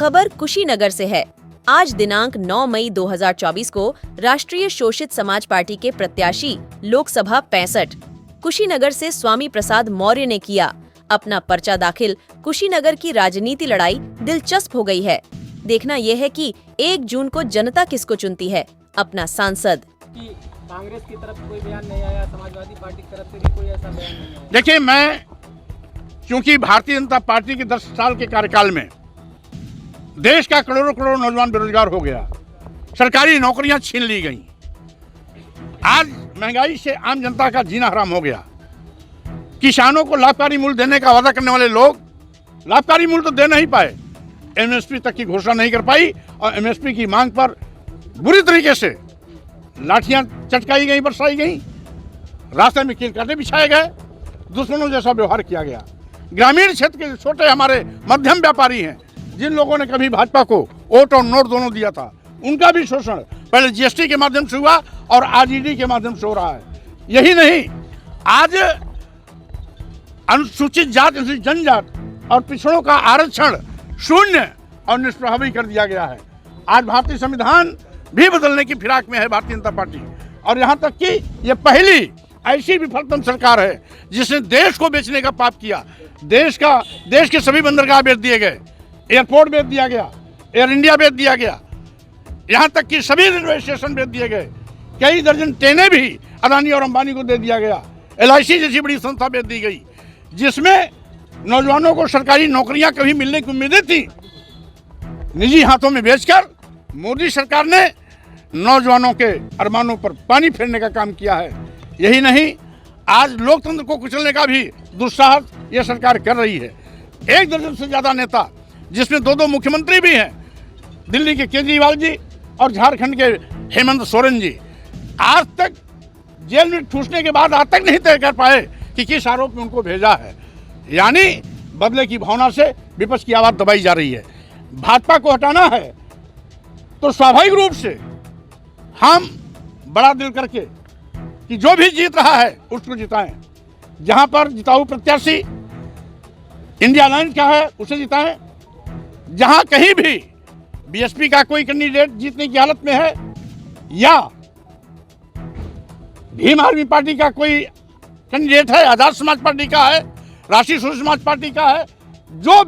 खबर कुशीनगर से है। आज दिनांक 9 मई 2024 को राष्ट्रीय शोषित समाज पार्टी के प्रत्याशी लोकसभा 65 कुशीनगर से स्वामी प्रसाद मौर्य ने किया अपना पर्चा दाखिल। कुशीनगर की राजनीति लड़ाई दिलचस्प हो गई है। देखना यह है कि 1 जून को जनता किसको चुनती है अपना सांसद। कांग्रेस की तरफ कोई बयान नहीं आया, समाजवादी पार्टी की तरफ से भी कोई ऐसा बयान नहीं आया। देखिए, मैं क्योंकि भारतीय जनता पार्टी के 10 साल के कार्यकाल में देश का करोड़ों करोड़ नौजवान बेरोजगार हो गया, सरकारी नौकरियां छीन ली गई, आज महंगाई से आम जनता का जीना हराम हो गया, किसानों को लाभकारी मूल्य देने का वादा करने वाले लोग लाभकारी मूल्य तो दे नहीं पाए, एमएसपी तक की घोषणा नहीं कर पाई और एमएसपी की मांग पर बुरी तरीके से लाठियां चटकाई गई, बरसाई गई, रास्ते में कील कांटे बिछाए गए, दुश्मनों जैसा व्यवहार किया गया। ग्रामीण क्षेत्र के छोटे हमारे मध्यम व्यापारी हैं, जिन लोगों ने कभी भाजपा को वोट और नोट दोनों दिया था, उनका भी शोषण पहले जीएसटी के माध्यम से हुआ और आज ईडी के माध्यम से हो रहा है। यही नहीं, आज अनुसूचित जात जनजात और पिछड़ों का आरक्षण शून्य और निष्प्रभावी कर दिया गया है। आज भारतीय संविधान भी बदलने की फिराक में है भारतीय जनता पार्टी, और यहाँ तक कि ये पहली ऐसी विफलतम सरकार है जिसने देश को बेचने का पाप किया। देश के सभी बंदरगाह बेच दिए गए, एयरपोर्ट बेच दिया गया, एयर इंडिया बेच दिया गया, यहाँ तक कि सभी रेलवे स्टेशन बेच दिए गए, कई दर्जन ट्रेनें भी अदानी और अंबानी को दे दिया गया, LIC जैसी बड़ी संस्था बेच दी गई, जिसमें नौजवानों को सरकारी नौकरियां कभी मिलने की उम्मीदें थी, निजी हाथों में बेचकर मोदी सरकार ने नौजवानों के अरमानों पर पानी फेरने का काम किया है। यही नहीं, आज लोकतंत्र को कुचलने का भी दुस्साहस यह सरकार कर रही है। 1 दर्जन से ज्यादा नेता, जिसमें 2 मुख्यमंत्री भी हैं, दिल्ली के केजरीवाल जी और झारखंड के हेमंत सोरेन जी, आज तक जेल में ठूसने के बाद आज तक नहीं तय कर पाए कि किस आरोप में उनको भेजा है। यानी बदले की भावना से विपक्ष की आवाज दबाई जा रही है। भाजपा को हटाना है तो स्वाभाविक रूप से हम बड़ा दिल करके कि जो भी जीत रहा है उसको जिताएं। जहां पर जिताऊ प्रत्याशी इंडिया अलायंस का है उसे जिताएं। जहां कहीं भी बीएसपी का कोई कैंडिडेट जीतने की हालत में है या भीम आर्मी पार्टी का कोई कैंडिडेट है, आजाद समाज पार्टी का है, राष्ट्रीय स्वतंत्र समाज पार्टी का है, जो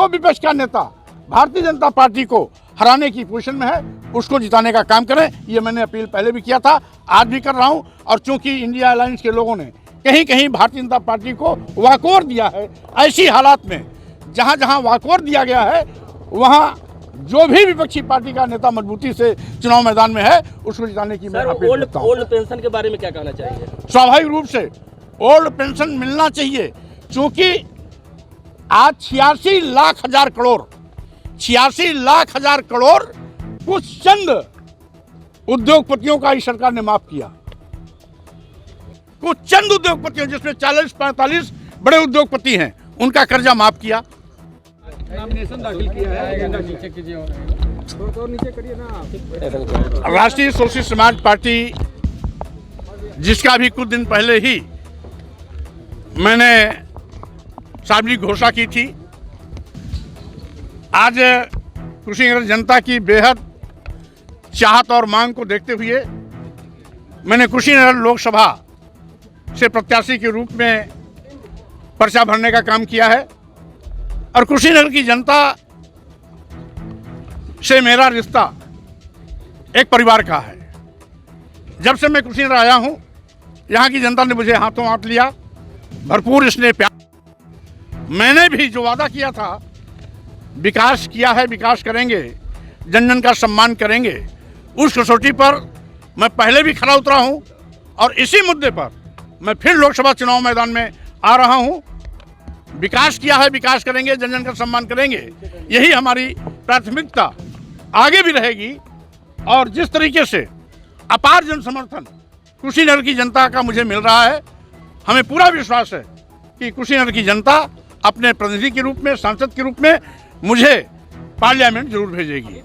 विपक्ष का नेता भारतीय जनता पार्टी को हराने की पोजीशन में है उसको जिताने का काम करें। ये मैंने अपील पहले भी किया था, आज भी कर रहा हूं। और चूंकि इंडिया अलायंस के लोगों ने कहीं कहीं भारतीय जनता पार्टी को वाकओवर दिया है, ऐसी हालात में जहां जहां वाकओवर दिया गया है वहां जो भी विपक्षी पार्टी का नेता मजबूती से चुनाव मैदान में है उसको जिताने की मैं अपील करता हूं। ओल्ड पेंशन के बारे में क्या कहना चाहिए? स्वाभाविक रूप से ओल्ड पेंशन मिलना चाहिए, क्योंकि आज 86 लाख हजार करोड़ कुछ चंद उद्योगपतियों का इस सरकार ने माफ किया। कुछ चंद उद्योगपतियों, जिसमें 40-45 बड़े उद्योगपति हैं, उनका कर्जा माफ किया। नॉमिनेशन दाखिल किया है, नीचे कीजिए और नीचे करिए ना। राष्ट्रीय शोषित समाज पार्टी, जिसका भी कुछ दिन पहले ही मैंने सार्वजनिक घोषणा की थी, आज कुशीनगर जनता की बेहद चाहत और मांग को देखते हुए मैंने कुशीनगर लोकसभा से प्रत्याशी के रूप में पर्चा भरने का काम किया है। और कुशीनगर की जनता से मेरा रिश्ता एक परिवार का है। जब से मैं कुशीनगर आया हूं, यहाँ की जनता ने मुझे हाथों हाथ लिया, भरपूर स्नेह प्यार। मैंने भी जो वादा किया था, विकास किया है, विकास करेंगे, जन जन का सम्मान करेंगे, उस कसौटी पर मैं पहले भी खरा उतरा हूं और इसी मुद्दे पर मैं फिर लोकसभा चुनाव मैदान में आ रहा हूं। विकास किया है, विकास करेंगे, जन जन का सम्मान करेंगे, यही हमारी प्राथमिकता आगे भी रहेगी। और जिस तरीके से अपार जन समर्थन कुशीनगर की जनता का मुझे मिल रहा है, हमें पूरा विश्वास है कि कुशीनगर की जनता अपने प्रतिनिधि के रूप में, सांसद के रूप में मुझे पार्लियामेंट जरूर भेजेगी।